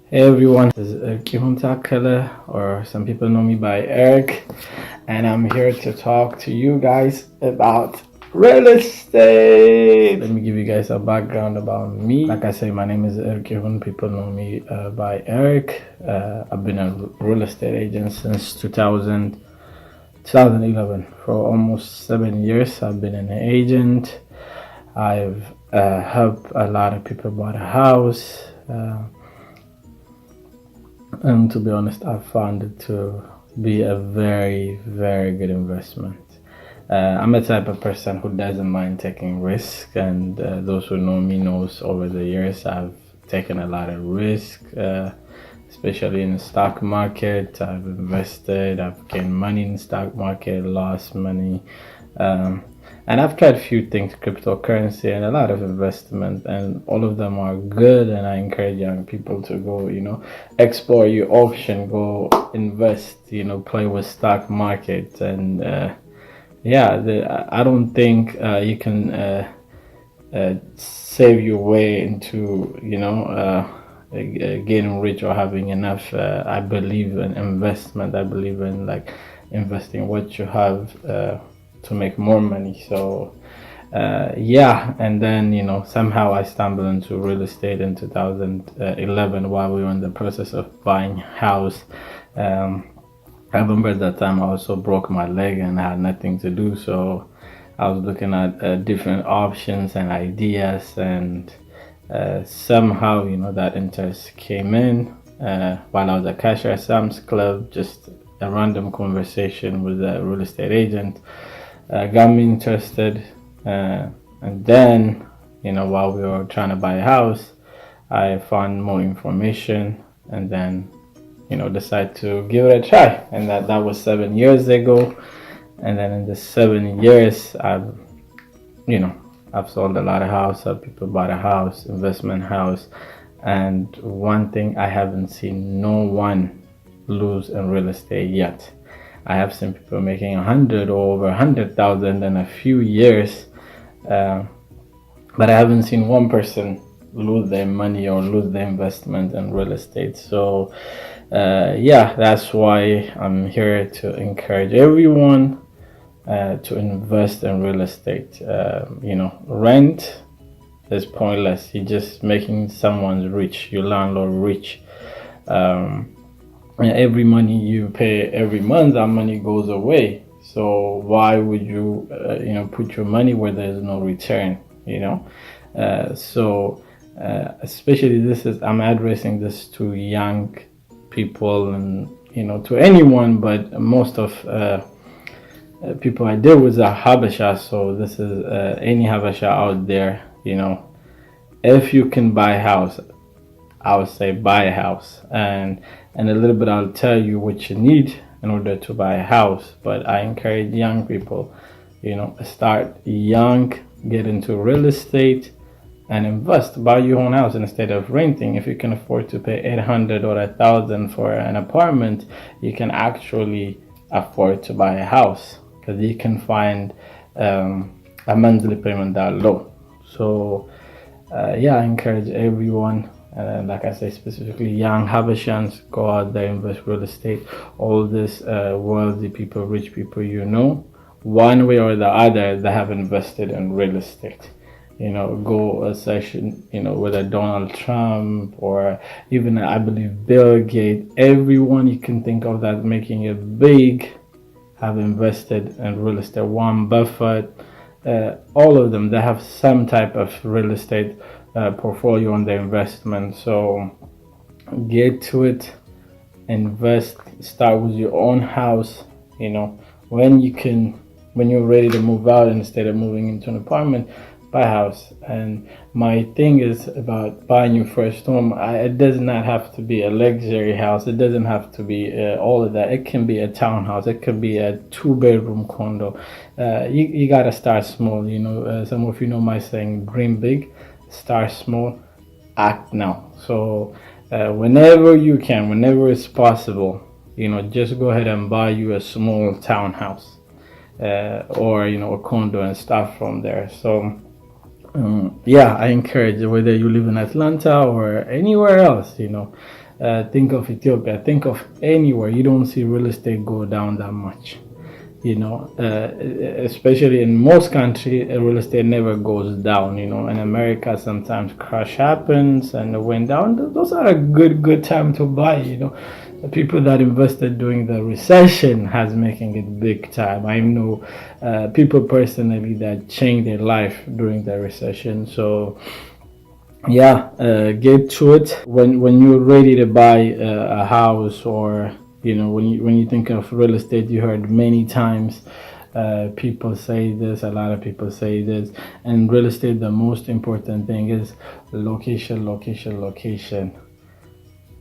Hey everyone, this is Takele, or some people know me by Eric, and I'm here to talk to you guys about real estate. Let me give you guys a background about me. Like I say, my name is Eric. People know me by Eric. I've been a real estate agent since 2011. For almost 7 years, I've been an agent. I've helped a lot of people buy a house. And to be honest, I found it to be a very, very good investment. I'm a type of person who doesn't mind taking risk, and those who know me knows over the years I've taken a lot of risk, especially in the stock market. I've invested, I've gained money in the stock market, lost money. And I've tried a few things, cryptocurrency and a lot of investment, and all of them are good. And I encourage young people to go, explore your option, go invest, play with stock market. And I don't think you can save your way into, getting rich or having enough. I believe in investment. I believe in like investing what you have. To make more money. So and then somehow I stumbled into real estate in 2011 while we were in the process of buying house. I remember at that time I also broke my leg and I had nothing to do, so I was looking at different options and ideas, and somehow that interest came in while I was at cashier at Sam's Club. Just a random conversation with a real estate agent got me interested, and then while we were trying to buy a house, I found more information, and then decided to give it a try. And that was 7 years ago. And then in the 7 years I've sold a lot of houses. People bought a house, investment house. And one thing, I haven't seen no one lose in real estate yet. I have seen people making 100 or over 100,000 in a few years, but I haven't seen one person lose their money or lose their investment in real estate. So that's why I'm here to encourage everyone to invest in real estate. Rent is pointless. You're just making someone rich, your landlord rich. And every money you pay every month, that money goes away. So why would you put your money where there's no return? Especially I'm addressing this to young people, and to anyone, but most of people I deal with are Habesha. So this is any Habesha out there. If you can buy a house, I would say buy a house, and a little bit I'll tell you what you need in order to buy a house. But I encourage young people, start young, get into real estate and invest. Buy your own house instead of renting. If you can afford to pay 800 or 1,000 for an apartment, you can actually afford to buy a house, because you can find a monthly payment that low. So I encourage everyone, like I say, specifically young Habeshans, go out there, invest real estate. All this wealthy people, rich people, one way or the other, they have invested in real estate. Go a session, with a Donald Trump, or even I believe Bill Gates. Everyone you can think of that's making it big have invested in real estate. Warren Buffett, all of them, they have some type of real estate portfolio on their investment. So get to it, invest, start with your own house. When you're ready to move out, instead of moving into an apartment, buy a house. And my thing is about buying your first home. It does not have to be a luxury house. It doesn't have to be all of that. It can be a townhouse. It could be a 2-bedroom condo. You gotta start small. Some of you know my saying, dream big, start small, act now. So whenever you can, whenever it's possible, just go ahead and buy you a small townhouse or a condo, and start from there. So I encourage, whether you live in Atlanta or anywhere else, think of Ethiopia, think of anywhere, you don't see real estate go down that much. Especially in most countries, real estate never goes down. In America, sometimes crash happens and it went down. Those are a good time to buy. The people that invested during the recession has making it big time. I know people personally that changed their life during the recession. So yeah, get to it when you're ready to buy a house, or when you think of real estate. You heard many times people say this, a lot of people say this. And real estate, the most important thing is location.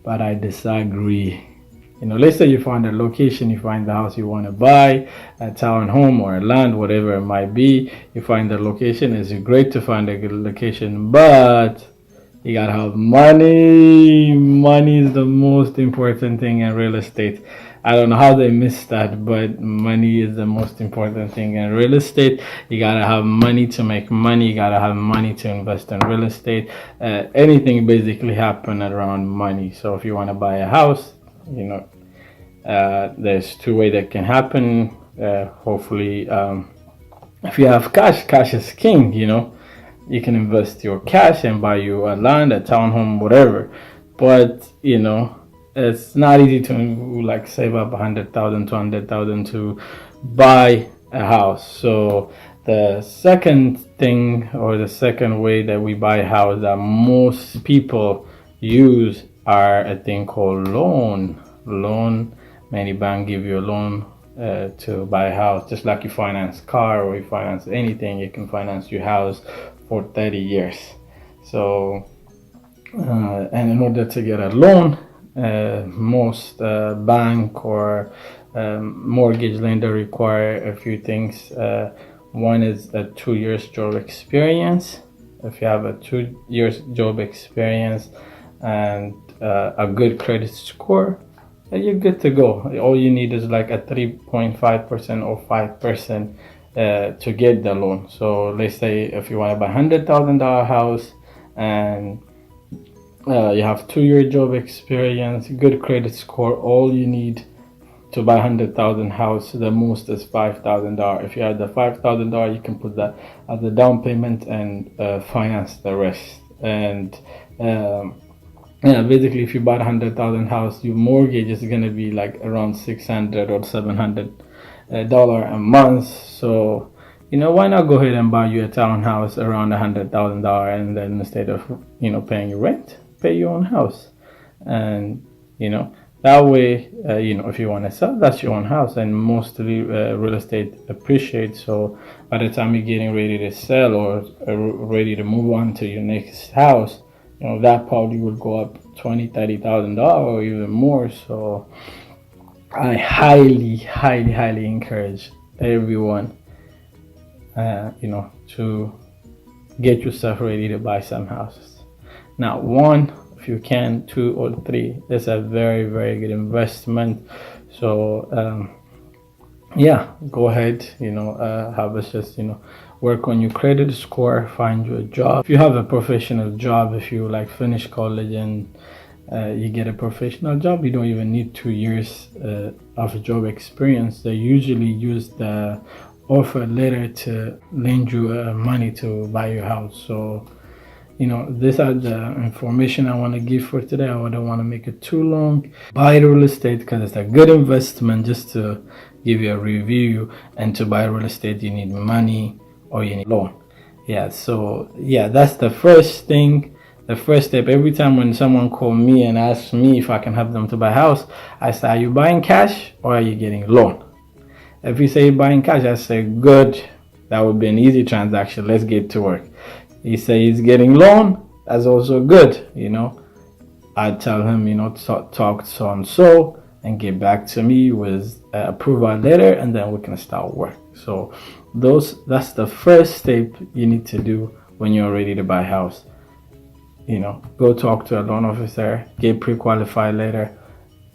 But I disagree. Let's say you find a location, you find the house you want to buy, a town home or a land, whatever it might be. You find the location. It's great to find a good location, but you gotta have money. Money is the most important thing in real estate. I don't know how they missed that, but money is the most important thing in real estate. You gotta have money to make money. You gotta have money to invest in real estate. Anything basically happen around money. So if you want to buy a house, there's two ways that can happen. Hopefully, if you have cash is king. You can invest your cash and buy you a land, a townhome, whatever. But it's not easy to save up 100,000, 200,000 to buy a house. So the second thing, or the second way that we buy a house that most people use, are a thing called loan. Many banks give you a loan to buy a house. Just like you finance car or you finance anything, you can finance your house for 30 years. So and in order to get a loan, most bank or mortgage lender require a few things. One is a 2 years job experience. If you have a 2 years job experience and a good credit score, you're good to go. All you need is like a 3.5% or 5% to get the loan. So let's say if you want to buy $100,000 house and you have 2 year job experience, good credit score, all you need to buy 100,000 house, the most is $5,000. If you have the $5,000, you can put that as a down payment and finance the rest. And basically, if you buy 100,000 house, your mortgage is gonna be like around $600 or $700 a month. So why not go ahead and buy you a townhouse around $100,000, and then instead of paying your rent, pay your own house. And that way, if you want to sell, that's your own house. And mostly real estate appreciates. So by the time you're getting ready to sell or ready to move on to your next house, that probably will go up $20,000-$30,000 or even more. So I highly encourage everyone to get yourself ready to buy some houses. Now, one, if you can, 2 or 3, it's a very good investment. So go ahead, have us just work on your credit score, find you a job. If you have a professional job, if you finish college and you get a professional job, you don't even need 2 years of job experience. They usually use the offer letter to lend you money to buy your house. So these are the information I want to give for today. I don't want to make it too long. Buy real estate because it's a good investment. Just to give you a review, and to buy real estate you need money or you need loan. So that's the first thing, the first step. Every time when someone calls me and asks me if I can help them to buy a house, I say, are you buying cash or are you getting loan? If you say you're buying cash, I say, good, that would be an easy transaction, let's get to work. He says he's getting loan, that's also good. I tell him, talk to so and so and get back to me with approval letter, and then we can start work. So that's the first step you need to do when you're ready to buy a house. Go talk to a loan officer, get pre-qualified letter,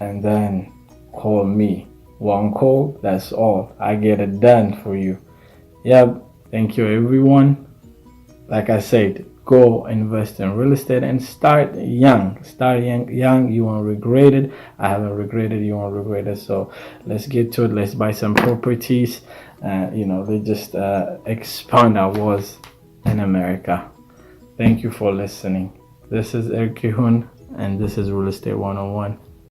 and then call me. One call, that's all. I get it done for you. Thank you everyone. Like I said, go invest in real estate and start young. Start young. You won't regret it. I haven't regretted. You won't regret it. So let's get to it. Let's buy some properties. They just expand our walls in America. Thank you for listening. This is Eric Kihun, and this is Real Estate 101.